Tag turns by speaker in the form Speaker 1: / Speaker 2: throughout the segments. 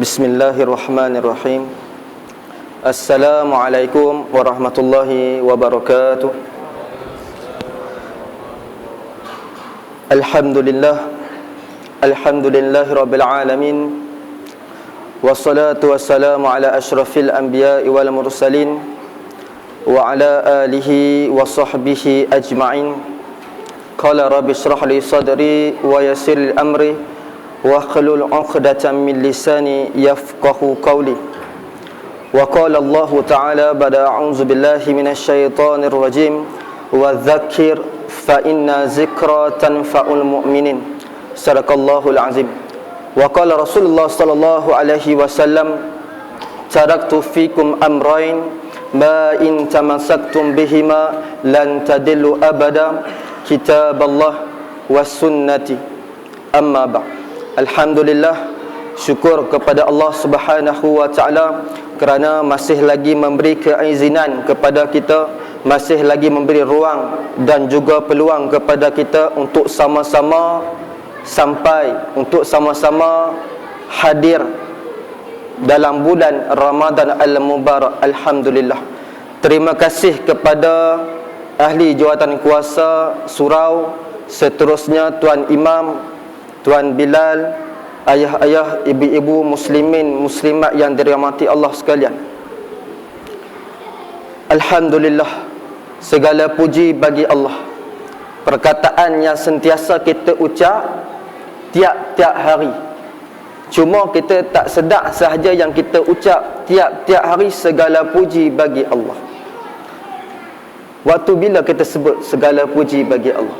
Speaker 1: Bismillahirrahmanirrahim. Assalamualaikum warahmatullahi wabarakatuh. Alhamdulillahi rabbil alamin. Wassalatu wassalamu ala asyrafil anbiya'i wal mursalin wa ala alihi wa sahbihi ajma'in. Qala rabbi shrah li sadri wa yassir li amri wahlul 'uqdatam min lisani yafqahu qawli. Wa qala Allah ta'ala ba'da a'udzu billahi minasyaitonir rajim wa dzakir fa inna dzikra tanfa'ul mu'minin. Sadaqallahul azim. Wa qala Rasulullah sallallahu alaihi wasallam, taraktu fikum amrayn ma in tamassaktum bihima lan tadillu abada, kitaballah was sunnati. Amma ba'd. Alhamdulillah, syukur kepada Allah Subhanahu wa taala kerana masih lagi memberi keizinan kepada kita, masih lagi memberi ruang dan juga peluang kepada kita untuk sama-sama sampai, untuk sama-sama hadir dalam bulan Ramadan Al-Mubarak. Alhamdulillah. Terima kasih kepada ahli jawatan kuasa surau, seterusnya Tuan Imam, Tuan Bilal, ayah-ayah, ibu-ibu muslimin muslimat yang dirahmati Allah sekalian. Alhamdulillah, segala puji bagi Allah. Perkataan yang sentiasa kita ucap tiap-tiap hari. Cuma kita tak sedar sahaja yang kita ucap tiap-tiap hari segala puji bagi Allah. Waktu bila kita sebut segala puji bagi Allah?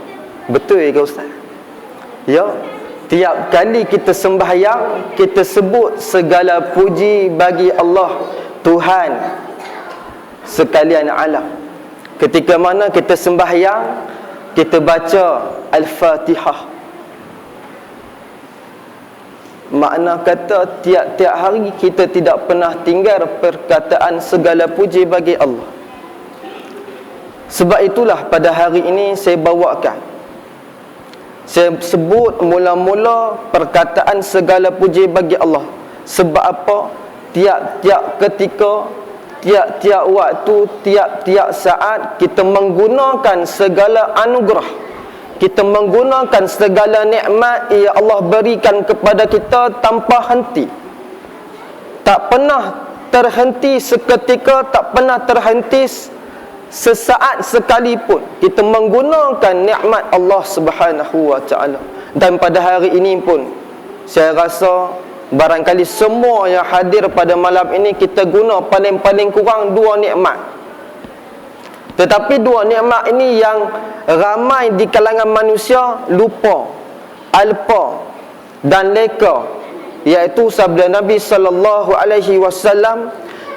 Speaker 1: Betul ke Ustaz? Ya. Tiap kali kita sembahyang, kita sebut segala puji bagi Allah, Tuhan sekalian alam. Ketika mana kita sembahyang, kita baca Al-Fatihah. Makna kata tiap-tiap hari kita tidak pernah tinggal perkataan segala puji bagi Allah. Sebab itulah pada hari ini saya bawakan, saya sebut mula-mula perkataan segala puji bagi Allah. Sebab apa? Tiap-tiap ketika, tiap-tiap waktu, tiap-tiap saat kita menggunakan segala anugerah, kita menggunakan segala nikmat yang Allah berikan kepada kita tanpa henti. Tak pernah terhenti seketika, tak pernah terhenti sesaat sekalipun kita menggunakan nikmat Allah Subhanahu wa taala. Dan pada hari ini pun saya rasa barangkali semua yang hadir pada malam ini kita guna paling-paling kurang dua nikmat. Tetapi dua nikmat ini yang ramai di kalangan manusia lupa, alpa dan leka, iaitu sabda Nabi sallallahu alaihi wasallam,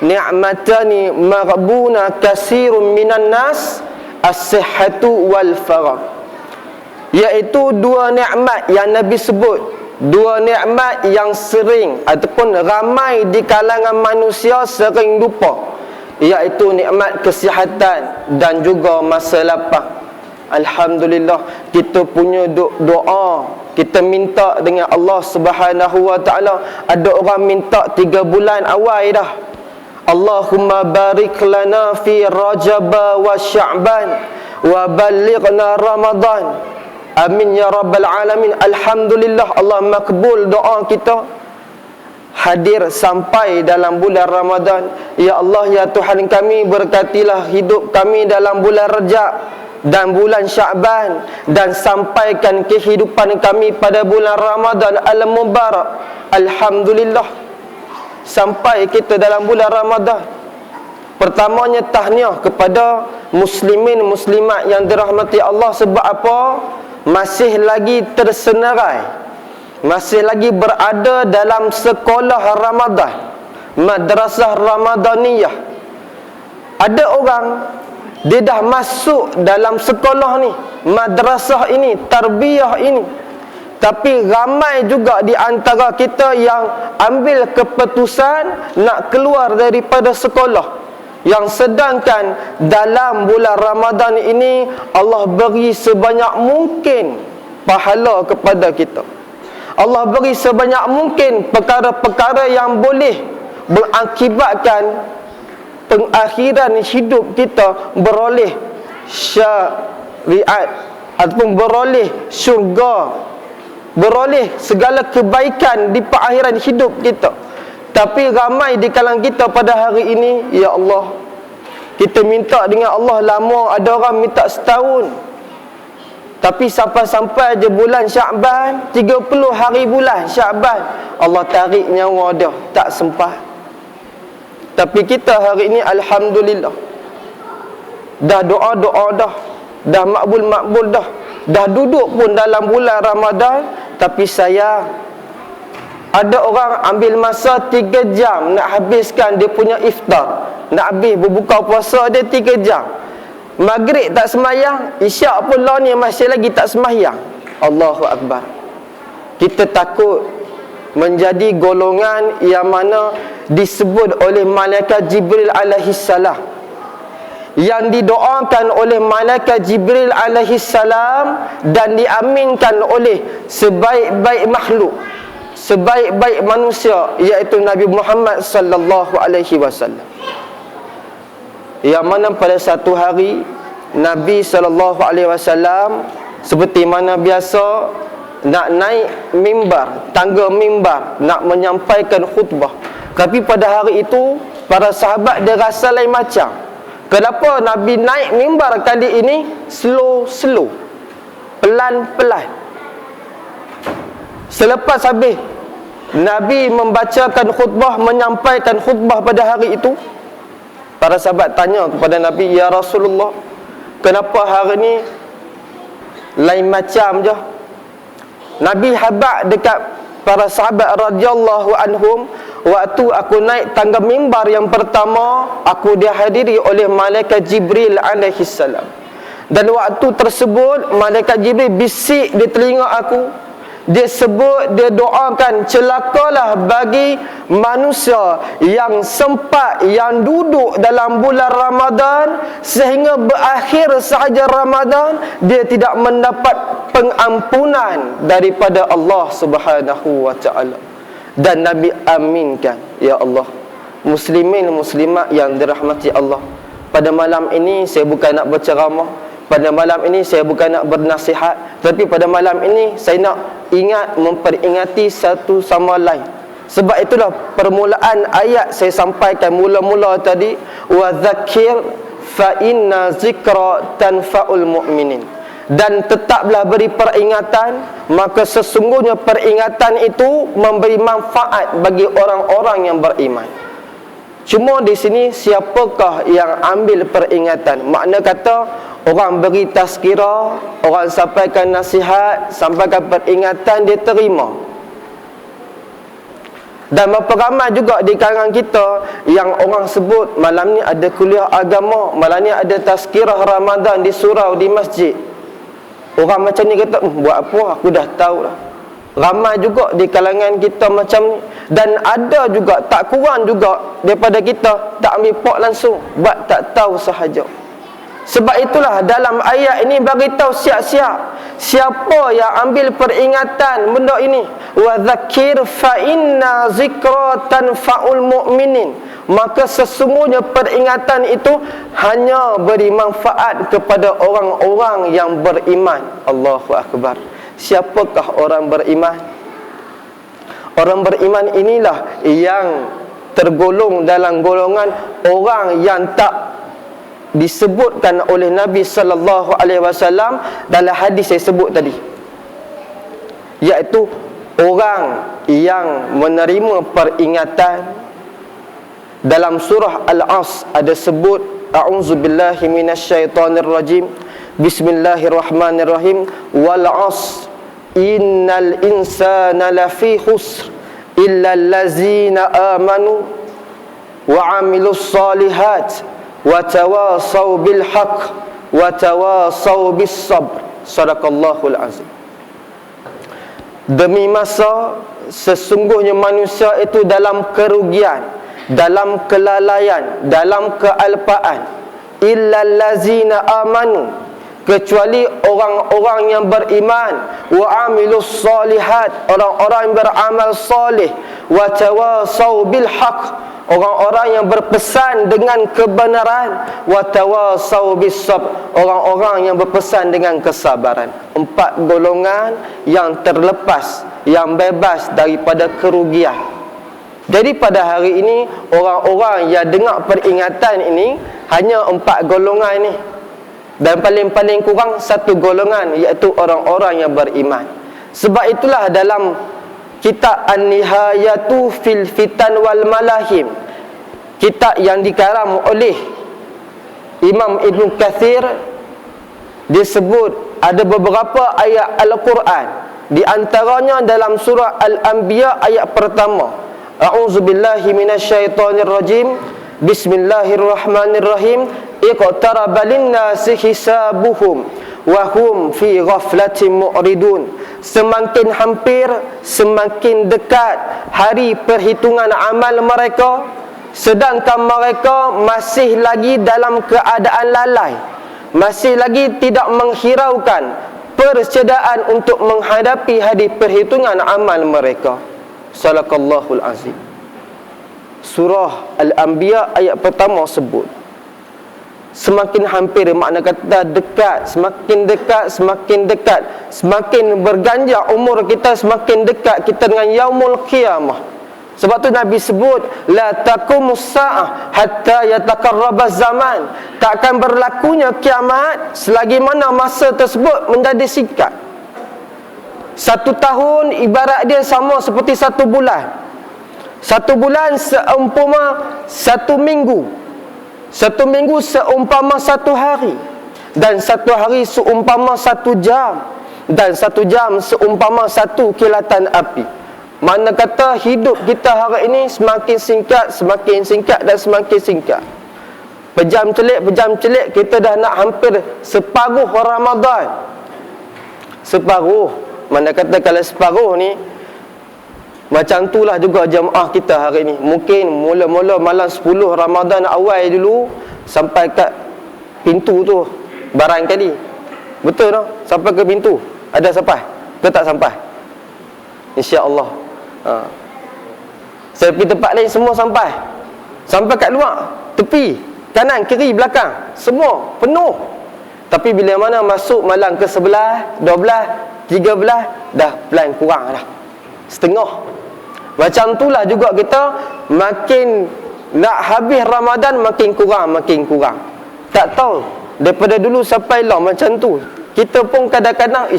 Speaker 1: ni'matani maghbuna kasirun minan nas, as-sihhatu wal faragh. Iaitu dua nikmat yang Nabi sebut, dua nikmat yang sering ataupun ramai di kalangan manusia sering lupa, iaitu nikmat kesihatan dan juga masa lapang. Alhamdulillah, kita punya doa, kita minta dengan Allah Subhanahu wa taala. Ada orang minta 3 bulan awal dah, Allahumma barik lana fi Rajab wa Sya'ban wa ballighna Ramadan. Amin ya rabbal alamin. Alhamdulillah, Allah makbul doa kita. Hadir sampai dalam bulan Ramadan. Ya Allah, ya Tuhan kami, berkatilah hidup kami dalam bulan Rajab dan bulan Sya'ban, dan sampaikan kehidupan kami pada bulan Ramadan Al-Mubarak. Alhamdulillah, sampai kita dalam bulan Ramadan. Pertamanya tahniah kepada muslimin muslimat yang dirahmati Allah. Sebab apa? Masih lagi tersenarai, masih lagi berada dalam sekolah Ramadan, madrasah Ramadaniyah. Ada orang dia dah masuk dalam sekolah ni, madrasah ini, tarbiyah ini, tapi ramai juga di antara kita yang ambil keputusan nak keluar daripada sekolah. Yang sedangkan dalam bulan Ramadan ini Allah beri sebanyak mungkin pahala kepada kita. Allah beri sebanyak mungkin perkara-perkara yang boleh mengakibatkan pengakhiran hidup kita beroleh syariat ataupun beroleh syurga, beroleh segala kebaikan di perakhiran hidup kita. Tapi ramai di kalangan kita pada hari ini, ya Allah, kita minta dengan Allah lama, ada orang minta setahun. Tapi sampai-sampai je bulan Sya'ban, 30 hari bulan Sya'ban, Allah tarik nyawa dah, tak sempat. Tapi kita hari ini alhamdulillah, dah doa-doa dah makbul-makbul dah duduk pun dalam bulan Ramadan. Tapi sayang, ada orang ambil masa 3 jam nak habiskan dia punya iftar, nak habis berbuka puasa dia 3 jam. Maghrib tak semayang, isyak pun lah ni masih lagi tak semayang. Allahu Akbar. Kita takut menjadi golongan yang mana disebut oleh malaikat Jibril alaihi salam, yang didoakan oleh malaikat Jibril alaihi salam dan diaminkan oleh sebaik-baik makhluk, sebaik-baik manusia, iaitu Nabi Muhammad sallallahu alaihi wasallam. Yang mana pada satu hari Nabi sallallahu alaihi wasallam seperti mana biasa nak naik mimbar, tangga mimbar, nak menyampaikan khutbah. Tapi pada hari itu para sahabat dia rasa lain macam. Kenapa Nabi naik mimbar kali ini slow, pelan-pelan? Selepas habis Nabi membacakan khutbah, menyampaikan khutbah pada hari itu, para sahabat tanya kepada Nabi, "Ya Rasulullah, kenapa hari ni lain macam je?" Nabi habaq dekat para sahabat radhiyallahu anhum, waktu aku naik tangga mimbar yang pertama, aku dihadiri oleh malaikat Jibril alaihi salam. Dan waktu tersebut malaikat Jibril bisik di telinga aku. Dia sebut, dia doakan, celakalah bagi manusia yang sempat, yang duduk dalam bulan Ramadan sehingga berakhir sahaja Ramadan, dia tidak mendapat pengampunan daripada Allah Subhanahu wa ta'ala. Dan Nabi aminkan, ya Allah. Muslimin muslimat yang dirahmati Allah, pada malam ini saya bukan nak berceramah, pada malam ini saya bukan nak bernasihat, tapi pada malam ini saya nak memperingati satu sama lain. Sebab itulah permulaan ayat saya sampaikan mula-mula tadi, wa dzakir fa inna zikra tanfa'ul mu'minin. Dan tetaplah beri peringatan, maka sesungguhnya peringatan itu memberi manfaat bagi orang-orang yang beriman. Cuma di sini siapakah yang ambil peringatan? Makna kata orang beri tazkirah, orang sampaikan nasihat, sampaikan peringatan, dia terima. Dan berapa ramai juga di kalangan kita yang orang sebut malam ni ada kuliah agama, malam ni ada tazkirah Ramadan di surau, di masjid. Orang macam ni kata, buat apa, aku dah tahu lah. Ramai juga di kalangan kita macam ni. Dan ada juga, tak kurang juga daripada kita tak ambil pot langsung, buat tak tahu sahaja. Sebab itulah dalam ayat ini bagi tahu siap-siap siapa yang ambil peringatan benda ini. Wa dzakir fa inna zikra tanfa'ul mu'minin. Maka sesungguhnya peringatan itu hanya beri manfaat kepada orang-orang yang beriman. Allahu Akbar. Siapakah orang beriman? Orang beriman inilah yang tergolong dalam golongan orang yang tak disebutkan oleh Nabi sallallahu alaihi wasallam dalam hadis saya sebut tadi, iaitu orang yang menerima peringatan. Dalam surah Al-As ada sebut, a'udzubillahi minasyaitonirrajim, bismillahirrahmanirrahim, wal 'asr innal insana lafi khusr illa allazina amanu wa 'amilus solihat wa tawasaw bil haqq wa tawasaw bis sabr. Sadaqallahul azim. Demi masa sesungguhnya manusia itu dalam kerugian, dalam kelalaian, dalam kealpaan, illal lazina amanu, kecuali orang-orang yang beriman, wa amilus solihat, orang-orang yang beramal soleh, wa tawasau bil haq, orang-orang yang berpesan dengan kebenaran, wa tawasau bis sabr, orang-orang yang berpesan dengan kesabaran. 4 golongan yang terlepas, yang bebas daripada kerugian. Jadi pada hari ini orang-orang yang dengar peringatan ini hanya 4 golongan ini. Dan paling-paling kurang 1 golongan, iaitu orang-orang yang beriman. Sebab itulah dalam kitab An-Nihayatu fil Fitan wal Malahim, kitab yang dikarang oleh Imam Ibn Kathir, disebut ada beberapa ayat Al-Quran. Di antaranya dalam surah Al-Anbiya ayat pertama, A'udzubillahi minasyaitonirrajim, Bismillahirrahmanirrahim, Iqtaraba linnasi hisabuhum wa hum fi ghaflatin mu'ridun. Semakin hampir, semakin dekat hari perhitungan amal mereka, sedangkan mereka masih lagi dalam keadaan lalai, masih lagi tidak menghiraukan persediaan untuk menghadapi hari perhitungan amal mereka. Sadaqallahul azim. Surah Al-Anbiya ayat pertama sebut semakin hampir, makna kata dekat, semakin dekat, semakin dekat, semakin berganjak umur kita, semakin dekat kita dengan yaumul qiyamah. Sebab tu Nabi sebut la taqumus saah hatta yataqarrabaz zaman, takkan berlakunya kiamat selagi mana masa tersebut menjadi singkat. 1 tahun ibarat dia sama seperti 1 bulan. 1 bulan seumpama 1 minggu. 1 minggu seumpama 1 hari. Dan 1 hari seumpama 1 jam. Dan 1 jam seumpama 1 kilatan api. Mana kata hidup kita hari ini semakin singkat, semakin singkat dan semakin singkat. Pejam celik kita dah nak hampir separuh Ramadan. Separuh. Mana kata kalau separuh ni, macam itulah juga jemaah kita hari ini. Mungkin mula-mula malam 10 Ramadan awal dulu, sampai kat pintu tu barangkali. Betul tak? Sampai ke pintu. Ada sampai? Ke tak sampai? InsyaAllah. Saya pergi tempat lain semua sampai. Sampai kat luar, tepi, kanan, kiri, belakang, semua penuh. Tapi bila mana masuk malam ke 11, 12, 13, dah plan kurang dah. Setengah. Macam itulah juga kita, makin nak habis Ramadan makin kurang, makin kurang. Tak tahu daripada dulu sampai lah macam tu. Kita pun kadang-kadang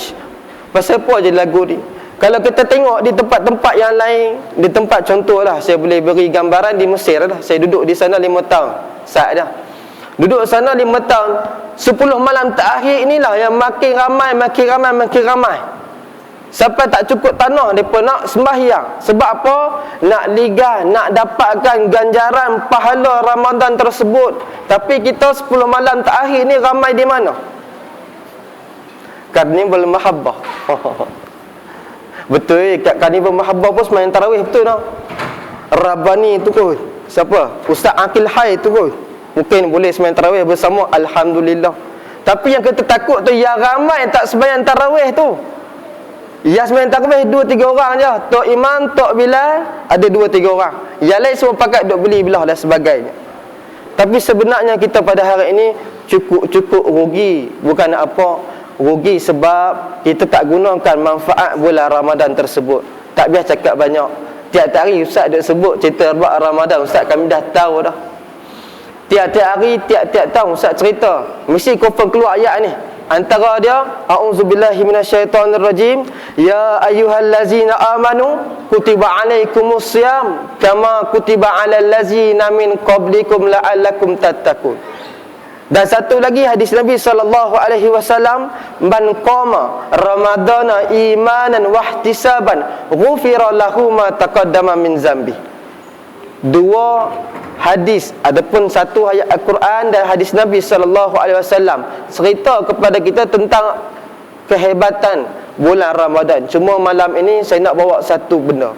Speaker 1: pasal apa je lagu ni. Kalau kita tengok di tempat-tempat yang lain, di tempat contohlah, saya boleh beri gambaran di Mesir dah. Saya duduk di sana 5 tahun. Saat dah duduk sana 5 tahun, 10 malam terakhir inilah yang makin ramai, makin ramai, makin ramai. Sampai tak cukup tanah mereka nak sembahyang. Sebab apa? Nak ligar, nak dapatkan ganjaran pahala Ramadan tersebut. Tapi kita 10 malam terakhir ni ramai di mana? Karnival Mahabbah. Betul, kat Karnival Mahabbah pun semain tarawih, betul tak? Rabbani tu kot. Siapa? Ustaz Aqil Hai tu kot. Mungkin boleh semain tarawih bersama, alhamdulillah. Tapi yang kita takut tu, yang ramai tak sembahyang tarawih tu. Yang sembahyang tarawih 2-3 orang je. Tok Imam, Tok Bilal, ada 2-3 orang. Yang lain semua pakat duk beli belah dan sebagainya. Tapi sebenarnya kita pada hari ini cukup rugi. Bukan apa, rugi sebab kita tak gunakan manfaat bulan Ramadan tersebut. Tak biar cakap banyak. Tiap-tiap hari Ustaz duk sebut cerita Ramadan. Ustaz kami dah tahu dah. Tiap-tiap hari, tiap-tiap tahun Ustaz cerita, mesti confirm keluar ayat ni. Antara dia, a'udzubillahi minasyaitonirrajim, ya ayyuhallazina amanu kutiba alaikumusiyam kama kutiba alal ladzina min qablikum la'allakum tattaqun. Dan satu lagi hadis Nabi SAW, man qama ramadana imanan wahtisaban ghufira lahu ma taqaddama min zambi. 2 hadis, adapun 1 ayat Al-Quran dan hadis Nabi SAW cerita kepada kita tentang kehebatan bulan Ramadan. Cuma malam ini saya nak bawa satu benda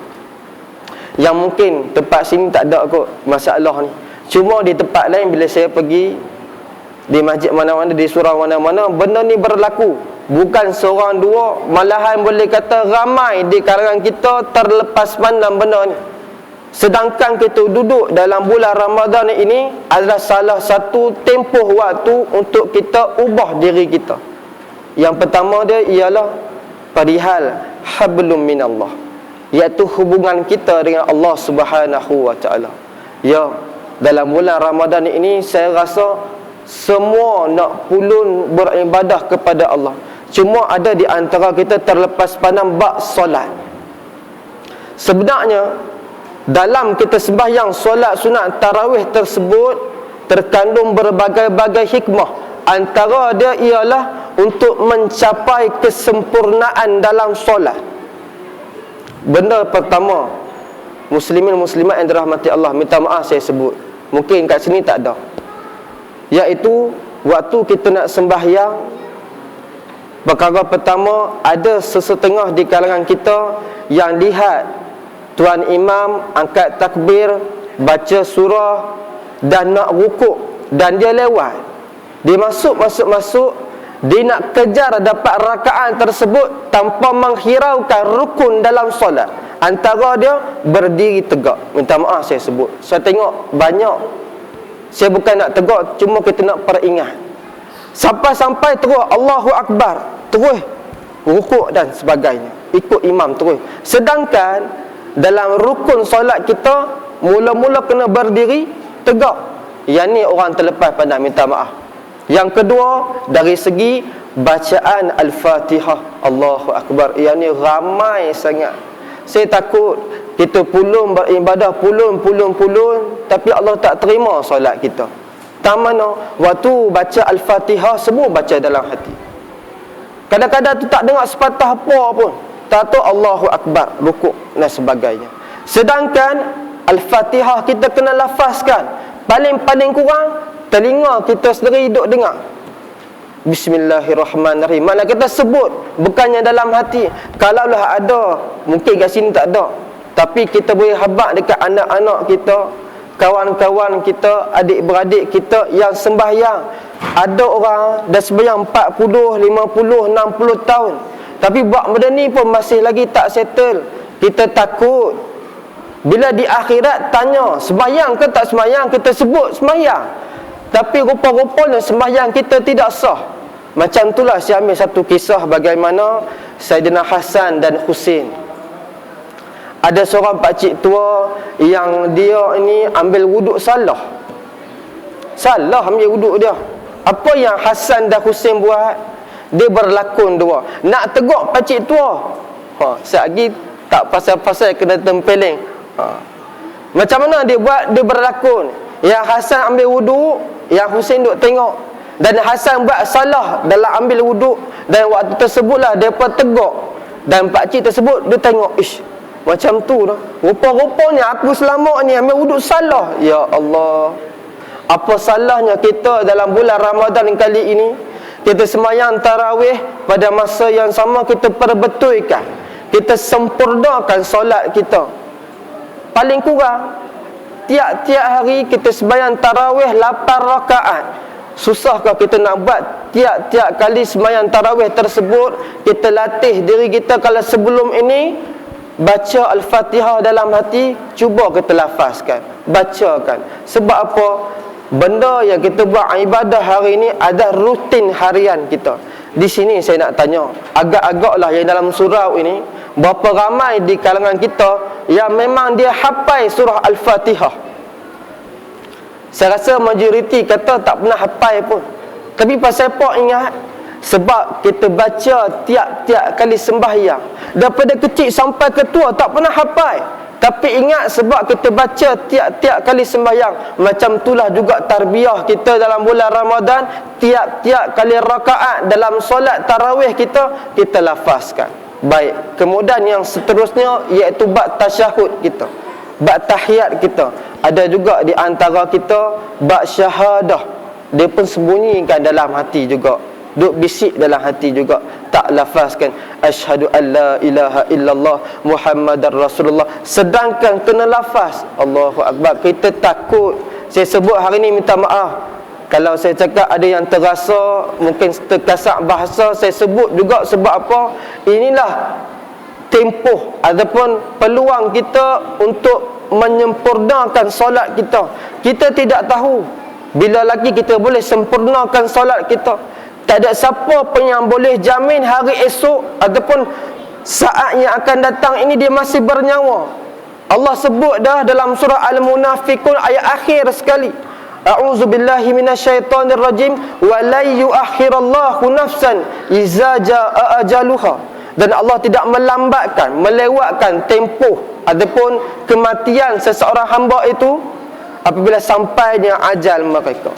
Speaker 1: yang mungkin tempat sini tak ada kot masalah ni. Cuma di tempat lain bila saya pergi, di masjid mana-mana, di surau mana-mana, benda ni berlaku. Bukan seorang dua, malahan boleh kata ramai di kalangan kita terlepas pandang benda ni. Sedangkan kita duduk dalam bulan Ramadan ini adalah salah satu tempoh waktu untuk kita ubah diri kita. Yang pertama dia ialah perihal hablum minallah, iaitu hubungan kita dengan Allah Subhanahu wa taala. Ya, dalam bulan Ramadan ini saya rasa semua nak pulun beribadah kepada Allah. Cuma ada di antara kita terlepas pandang bab solat. Sebenarnya dalam kita sembahyang solat sunat tarawih tersebut terkandung berbagai-bagai hikmah. Antara dia ialah untuk mencapai kesempurnaan dalam solat. Benda pertama, muslimin muslimat yang dirahmati Allah, minta maaf saya sebut, mungkin kat sini tak ada, iaitu waktu kita nak sembahyang, perkara pertama, ada sesetengah di kalangan kita yang lihat tuan imam angkat takbir, baca surah dan nak rukuk, dan dia lewat. Dia masuk, dia nak kejar dapat rakaat tersebut tanpa menghiraukan rukun dalam solat. Antara dia berdiri tegak. Minta maaf saya sebut, saya tengok banyak. Saya bukan nak tegak, cuma kita nak peringat. Sampai-sampai terus Allahu Akbar, terus rukuk dan sebagainya, ikut imam terus. Sedangkan dalam rukun solat kita mula-mula kena berdiri tegak. Yang ni orang terlepas pandang, minta maaf. Yang kedua, dari segi bacaan Al-Fatihah, Allahu Akbar, yang ni ramai sangat. Saya takut kita pulun beribadah, pulun, tapi Allah tak terima solat kita. Tak mana waktu baca Al-Fatihah semua baca dalam hati. Kadang-kadang tu tak dengar sepatah apa pun, tak tahu Allahu Akbar, rukuk dan sebagainya. Sedangkan Al-Fatihah kita kena lafazkan, paling kurang telinga kita sendiri duduk dengar. Bismillahirrahmanirrahim, mana kita sebut, bukannya dalam hati. Kalaulah ada, mungkin kat sini tak ada, tapi kita boleh habaq dekat anak-anak kita, kawan-kawan kita, adik-beradik kita yang sembahyang. Ada orang dah sembahyang 40, 50, 60 tahun, tapi buat benda ni pun masih lagi tak settle. Kita takut bila di akhirat tanya sembahyang ke tak sembahyang, kita sebut sembahyang, tapi rupa-rupanya sembahyang kita tidak sah. Macam itulah saya ambil satu kisah bagaimana Saidina Hasan dan Husin. Ada seorang pakcik tua yang dia ini ambil wuduk salah ambil wuduk dia. Apa yang Hasan dan Husin buat? Dia berlakon dua, nak tegak pakcik tua. Selagi tak pasal-pasal kena tempeleng. Macam mana dia buat? Dia berlakon. Yang Hasan ambil wuduk, yang Husin duk tengok. Dan Hasan buat salah dalam ambil wuduk, dan waktu tersebutlah depa tegak, dan pakcik tersebut dia tengok, ish, macam tu dah, rupa-rupanya aku selama ni ambil wuduk salah. Ya Allah, apa salahnya kita dalam bulan Ramadan kali ini? Kita sembahyang tarawih pada masa yang sama, kita perbetulkan, kita sempurnakan solat kita. Paling kurang tiap-tiap hari kita sembahyang tarawih 8 rakaat. Susahkah kita nak buat tiap-tiap kali sembahyang tarawih tersebut kita latih diri kita? Kalau sebelum ini baca Al-Fatihah dalam hati, cuba kita lafazkan, bacakan. Sebab apa? Benda yang kita buat ibadah hari ini adalah rutin harian kita. Di sini saya nak tanya, agak-agaklah yang dalam surau ini, berapa ramai di kalangan kita yang memang dia hafal surah Al-Fatihah? Saya rasa majoriti kata tak pernah hafal pun. Tapi pasal apa ingat? Sebab kita baca tiap-tiap kali sembahyang. Daripada kecil sampai ke tua tak pernah hafal. Tapi ingat, sebab kita baca tiap-tiap kali sembahyang. Macam itulah juga tarbiyah kita dalam bulan Ramadan. Tiap-tiap kali rakaat dalam solat tarawih kita lafazkan. Baik, kemudian yang seterusnya iaitu bab tasyahud kita, bab tahiyat kita. Ada juga di antara kita bab syahadah, dia pun sembunyikan dalam hati juga, duk bisik dalam hati juga, tak lafazkan asyhadu an la ilaha illallah Muhammadar Rasulullah, sedangkan kena lafaz Allahu Akbar. Kita takut. Saya sebut hari ni, minta maaf, Kalau saya cakap ada yang terasa mungkin terkasar bahasa, saya sebut juga sebab apa? Inilah tempoh ataupun peluang kita untuk menyempurnakan solat kita. Kita tidak tahu bila lagi kita boleh sempurnakan solat kita. Tak ada siapa pun yang boleh jamin hari esok ataupun saat yang akan datang ini dia masih bernyawa. Allah sebut dah dalam surah Al-Munafiqun ayat akhir sekali. A'udzubillahi minasyaitonirrajim wa la yu'akhirallahu nafsan iza jaa ajaluha. Dan Allah tidak melambatkan, melewatkan tempoh ataupun kematian seseorang hamba itu apabila sampainya ajal mereka.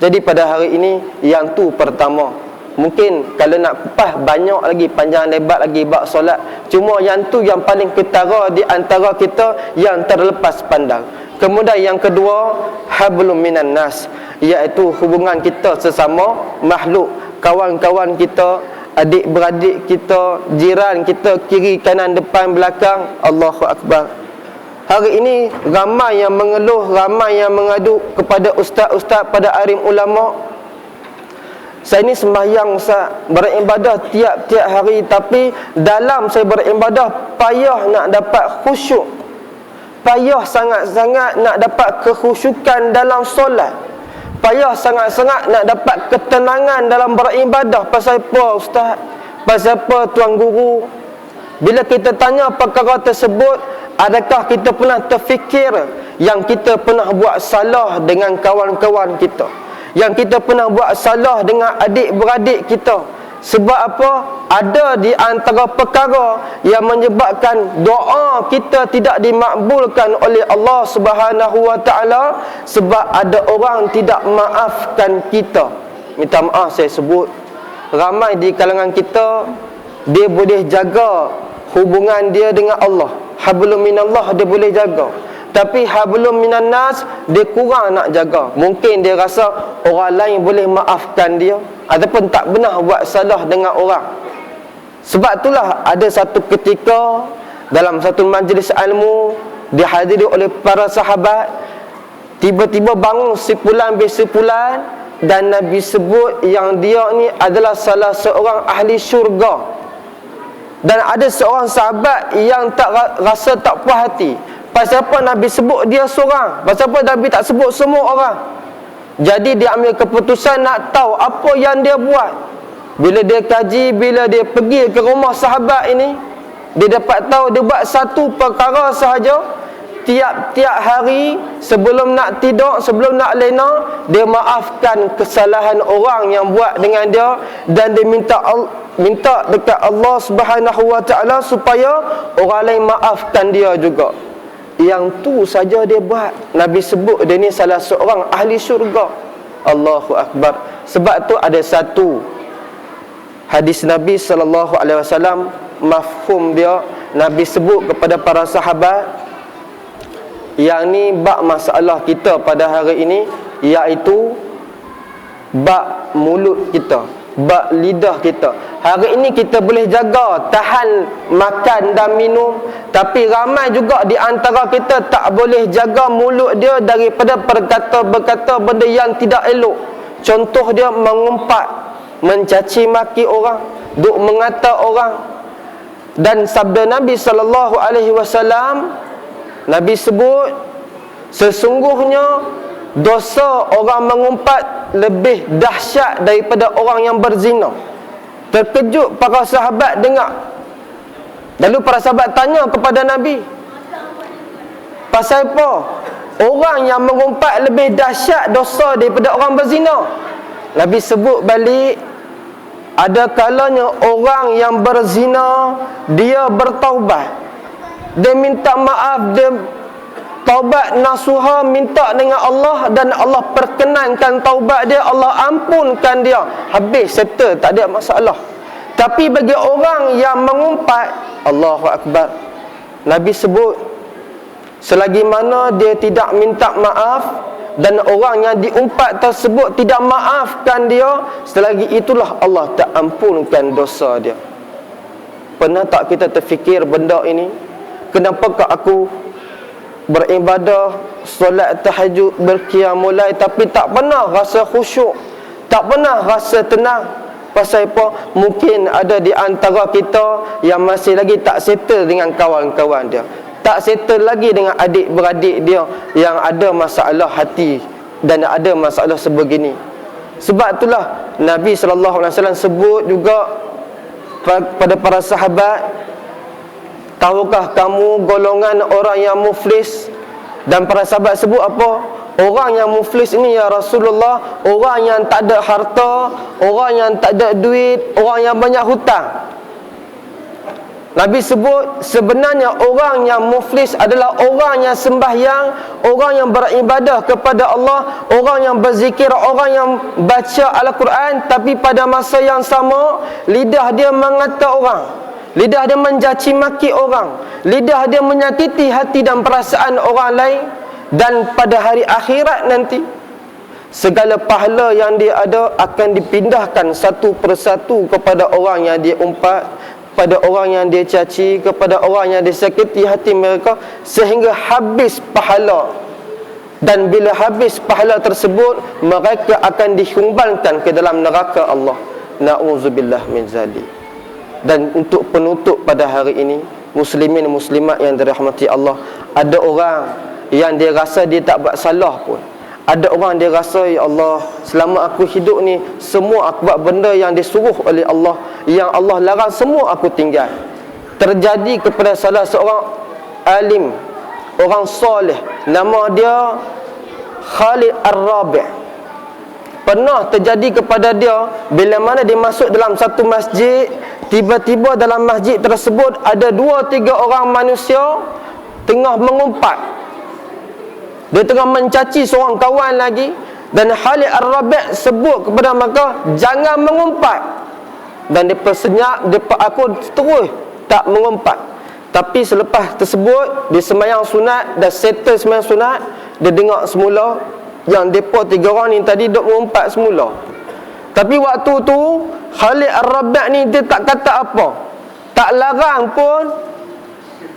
Speaker 1: Jadi pada hari ini yang tu pertama. Mungkin kalau nak kupas banyak lagi, panjang lebar lagi bab solat. Cuma yang tu yang paling ketara di antara kita yang terlepas pandang. Kemudian yang kedua, hablum minan nas, iaitu hubungan kita sesama makhluk, kawan-kawan kita, adik-beradik kita, jiran kita, kiri, kanan, depan, belakang. Allahu Akbar. Hari ini ramai yang mengeluh, ramai yang mengadu kepada ustaz-ustaz, pada alim ulama. Saya ni sembahyang Ustaz, beribadah tiap-tiap hari, tapi dalam saya beribadah payah nak dapat khusyuk. Payah sangat-sangat nak dapat kekhusyukan dalam solat. Payah sangat-sangat nak dapat ketenangan dalam beribadah. Pasal apa Ustaz? Pasal apa Tuan Guru? Bila kita tanya perkara tersebut, adakah kita pernah terfikir yang kita pernah buat salah dengan kawan-kawan kita, yang kita pernah buat salah dengan adik-beradik kita? Sebab apa? Ada di antara perkara yang menyebabkan doa kita tidak dimakbulkan oleh Allah Subhanahu wa taala, sebab ada orang tidak maafkan kita. Minta maaf saya sebut, ramai di kalangan kita dia boleh jaga hubungan dia dengan Allah, hablum minallah dia boleh jaga, tapi hablum minan nas dia kurang nak jaga. Mungkin dia rasa orang lain boleh maafkan dia ataupun tak pernah buat salah dengan orang. Sebab itulah ada satu ketika dalam satu majlis ilmu dihadiri oleh para sahabat, tiba-tiba bangun sepulan bersepulan, dan Nabi sebut yang dia ni adalah salah seorang ahli syurga. Dan ada seorang sahabat yang tak rasa tak puas hati. Pasal apa Nabi sebut dia seorang? Pasal apa Nabi tak sebut semua orang? Jadi dia ambil keputusan nak tahu apa yang dia buat. Bila dia kaji, bila dia pergi ke rumah sahabat ini, dia dapat tahu dia buat satu perkara sahaja. Tiap-tiap hari sebelum nak tidur, sebelum nak lena, dia maafkan kesalahan orang yang buat dengan dia, dan dia minta dekat Allah Subhanahu wa taala supaya orang lain maafkan dia juga. Yang tu saja dia buat. Nabi sebut dia ni salah seorang ahli syurga. Allahu Akbar. Sebab tu ada satu hadis Nabi SAW, mafhum dia, Nabi sebut kepada para sahabat, yang ni bab masalah kita pada hari ini, iaitu bab mulut kita, bab lidah kita. Hari ini kita boleh jaga, tahan makan dan minum, tapi ramai juga di antara kita tak boleh jaga mulut dia daripada berkata benda yang tidak elok. Contoh dia mengumpat, mencaci maki orang, duk mengata orang. Dan sabda Nabi SAW, Nabi sebut sesungguhnya dosa orang mengumpat lebih dahsyat daripada orang yang berzina. Terkejut para sahabat dengar. Lalu para sahabat tanya kepada Nabi, pasal apa orang yang mengumpat lebih dahsyat dosa daripada orang berzina? Nabi sebut balik, ada kalanya orang yang berzina dia bertaubat, dia minta maaf, dia taubat nasuha, minta dengan Allah, dan Allah perkenankan taubat dia, Allah ampunkan dia, habis, settle, tak ada masalah. Tapi bagi orang yang mengumpat, Allahu Akbar, Nabi sebut selagi mana dia tidak minta maaf dan orang yang diumpat tersebut tidak maafkan dia, selagi itulah Allah tak ampunkan dosa dia. Pernah tak kita terfikir benda ini? Kenapakah aku beribadah, solat tahajud, berqiyamul lail, tapi tak pernah rasa khusyuk, tak pernah rasa tenang. Pasal apa? Mungkin ada di antara kita yang masih lagi tak settle dengan kawan-kawan dia, tak settle lagi dengan adik-beradik dia yang ada masalah hati dan ada masalah sebegini. Sebab itulah Nabi SAW sebut juga pada para sahabat, tahukah kamu golongan orang yang muflis? Dan para sahabat sebut apa? Orang yang muflis ini ya Rasulullah, orang yang tak ada harta, orang yang tak ada duit, orang yang banyak hutang. Nabi sebut sebenarnya orang yang muflis adalah orang yang sembahyang, orang yang beribadah kepada Allah, orang yang berzikir, orang yang baca Al-Quran, tapi pada masa yang sama lidah dia mengata orang, lidah dia mencaci maki orang, lidah dia menyakiti hati dan perasaan orang lain. Dan pada hari akhirat nanti, segala pahala yang dia ada akan dipindahkan satu persatu kepada orang yang dia umpat, pada orang yang dia caci, kepada orang yang disakiti hati mereka, sehingga habis pahala. Dan bila habis pahala tersebut, mereka akan dihumbankan ke dalam neraka Allah. Na'udzubillah min zalik. Dan untuk penutup pada hari ini, muslimin muslimat yang dirahmati Allah, ada orang yang dia rasa dia tak buat salah pun. Ada orang dia rasa, ya Allah, selama aku hidup ni, semua aku buat benda yang disuruh oleh Allah, yang Allah larang, semua aku tinggal. Terjadi kepada salah seorang alim, orang soleh, nama dia Khalid Ar-Rabi'. Pernah terjadi kepada dia, bila mana dia masuk dalam satu masjid, tiba-tiba dalam masjid tersebut ada 2-3 orang manusia tengah mengumpat. Dia tengah mencaci seorang kawan lagi. Dan Khalid Ar-Rabi' sebut kepada mereka, jangan mengumpat. Dan mereka senyap, aku terus tak mengumpat. Tapi selepas tersebut, dia sembahyang sunat, dah settle sembahyang sunat, dia dengar semula yang mereka 3 orang ni tadi duk mengumpat semula. Tapi waktu tu Khalid Ar-Rabi' ni dia tak kata apa, tak larang pun,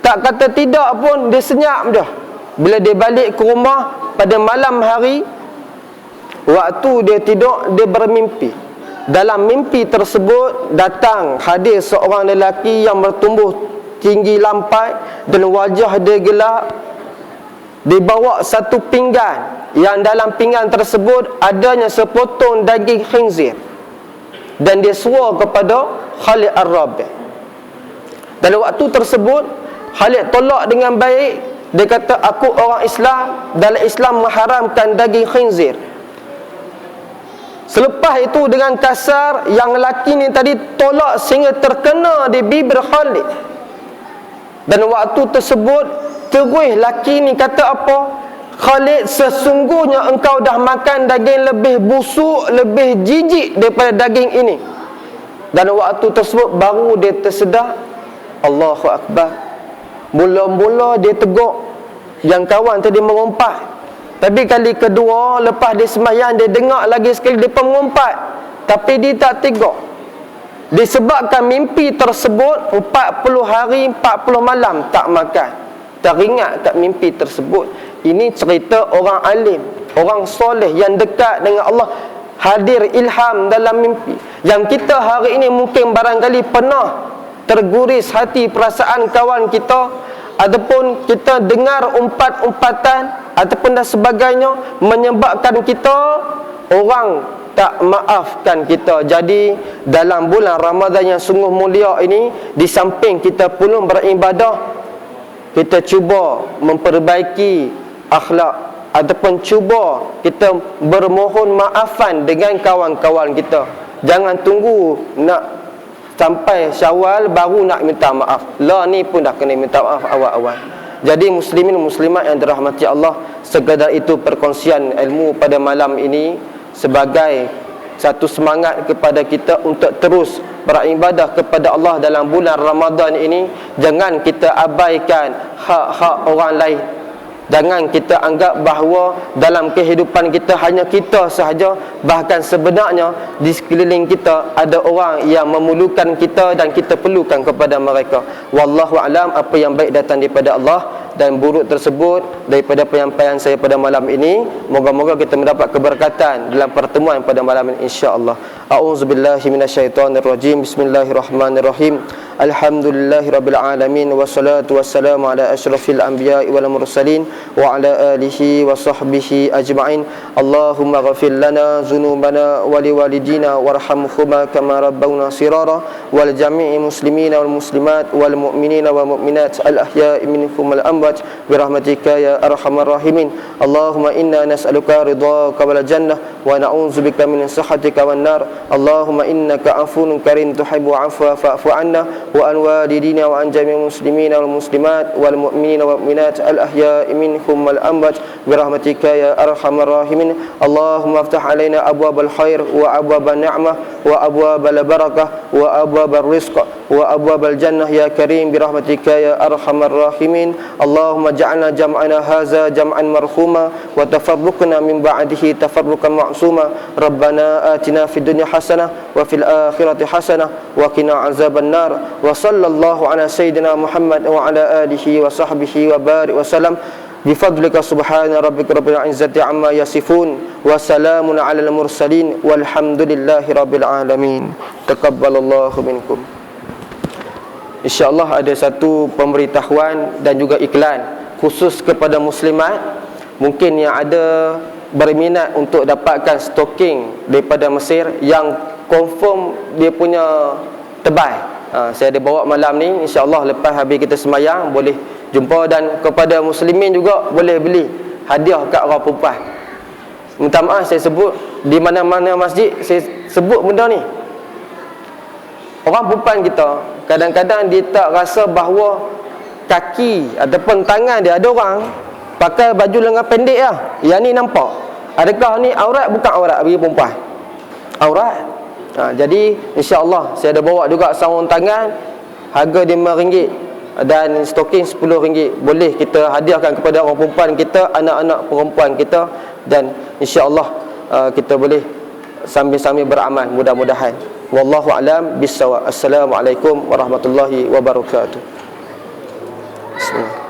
Speaker 1: tak kata tidak pun, dia senyap dah. Bila dia balik ke rumah pada malam hari, waktu dia tidur, dia bermimpi. Dalam mimpi tersebut datang hadir seorang lelaki yang bertumbuh tinggi lampai dan wajah dia gelap. Dia bawa satu pinggan, yang dalam pinggan tersebut adanya sepotong daging khinzir. Dan dia suruh kepada Khalid Ar-Rabi'. Dalam waktu tersebut Khalid tolak dengan baik. Dia kata, aku orang Islam, dalam Islam mengharamkan daging khinzir. Selepas itu dengan kasar, yang lelaki ni tadi tolak sehingga terkena di bibir Khalid. Dan waktu tersebut terus lelaki ni kata apa? Khalid, sesungguhnya engkau dah makan daging lebih busuk, lebih jijik daripada daging ini. Dan waktu tersebut baru dia tersedar. Allahu Akbar. Mula-mula dia tegur yang kawan tadi mengumpat, tapi kali kedua lepas dia sembahyang, dia dengar lagi sekali dia mengumpat, tapi dia tak tegur. Disebabkan mimpi tersebut 40 hari 40 malam tak makan, teringat kat mimpi tersebut. Ini cerita orang alim, orang soleh yang dekat dengan Allah, hadir ilham dalam mimpi. Yang kita hari ini mungkin barangkali pernah terguris hati perasaan kawan kita, ataupun kita dengar umpat-umpatan ataupun dan sebagainya, menyebabkan kita orang tak maafkan kita. Jadi dalam bulan Ramadan yang sungguh mulia ini, di samping kita perlu beribadah, kita cuba memperbaiki akhlak, ataupun cuba kita bermohon maafan dengan kawan-kawan kita. Jangan tunggu nak sampai Syawal baru nak minta maaf. Lah ni pun dah kena minta maaf awal-awal. Jadi muslimin muslimat yang dirahmati Allah, sekadar itu perkongsian ilmu pada malam ini sebagai satu semangat kepada kita untuk terus beribadah kepada Allah dalam bulan Ramadan ini. Jangan kita abaikan hak-hak orang lain. Jangan kita anggap bahawa dalam kehidupan kita hanya kita sahaja. Bahkan sebenarnya di sekeliling kita ada orang yang memerlukan kita dan kita perlukan kepada mereka. Wallahu alam, apa yang baik datang daripada Allah dan buruk tersebut daripada penyampaian saya pada malam ini. Moga-moga kita mendapat keberkatan dalam pertemuan pada malam ini, insya-Allah. A'udzubillahi minasyaitonirrajim. Bismillahirrahmanirrahim. Alhamdulillahirabbil alamin wassalatu wassalamu ala asyrafil anbiya'i wal mursalin wa ala alihi wa sahbihi ajma'in. Allahumma ghafir lana dzunubana wa liwalidina warhamhuma kama rabbawna sirara wal jami'i muslimina wal muslimat wal mu'minina wal mu'minat al ahya'i minhum wal amwat birahmatika ya arhamar rahimin. Allahumma inna nas'aluka ridhaka wal jannah wa na'udzubika min sakhatika wan nar. Allahumma innaka afuwun karim tuhibbu afwa fa'fu 'anna wa an walidina wa an jami'il muslimina wal muslimat wal mu'minina wal mu'minat al ahya'i minhum wal amwat birahmatika ya arhamar rahimin. Allahumma aftah 'alaina abwabal khair wa abwabal ni'mah wa abwabal barakah wa abwabal rizq wa abwabal jannah ya karim birahmatika ya arhamar rahimin. Allahumma ja'alna jam'ana hadza jam'an marhuma wa tafarruqna min ba'dihi tafarruqan ma'suma. Rabbana atina fid dunya hasanah wa fil akhirati hasanah wa qina azaban nar. Wa sallallahu ala sayyidina Muhammad wa ala alihi wa sahbihi wa barik wa salam. Bifadlika subhana rabbika rabbil izzati amma yasifun wa salamun alal mursalin walhamdulillahi rabbil alamin. Taqabbalallahu minkum. InsyaAllah ada satu pemberitahuan dan juga iklan khusus kepada muslimat. Mungkin yang ada berminat untuk dapatkan stocking daripada Mesir yang confirm dia punya tebal, saya ada bawa malam ni. InsyaAllah lepas habis kita semayang boleh jumpa, dan kepada muslimin juga boleh beli hadiah kat orang perempuan. Minta maaf saya sebut di mana-mana masjid saya sebut benda ni. Orang perempuan kita kadang-kadang dia tak rasa bahawa kaki ataupun tangan dia, ada orang pakai baju lengan pendek lah, yang ni nampak. Adakah ni aurat? Bukan aurat bagi perempuan, aurat. Jadi insya-Allah saya ada bawa juga sarung tangan, harga RM5 dan stocking RM10. Boleh kita hadiahkan kepada orang perempuan kita, anak-anak perempuan kita, dan insya-Allah kita boleh sambil-sambil beramal mudah-mudahan. Wallahu alam bissawab. Assalamualaikum warahmatullahi wabarakatuh. Bismillah.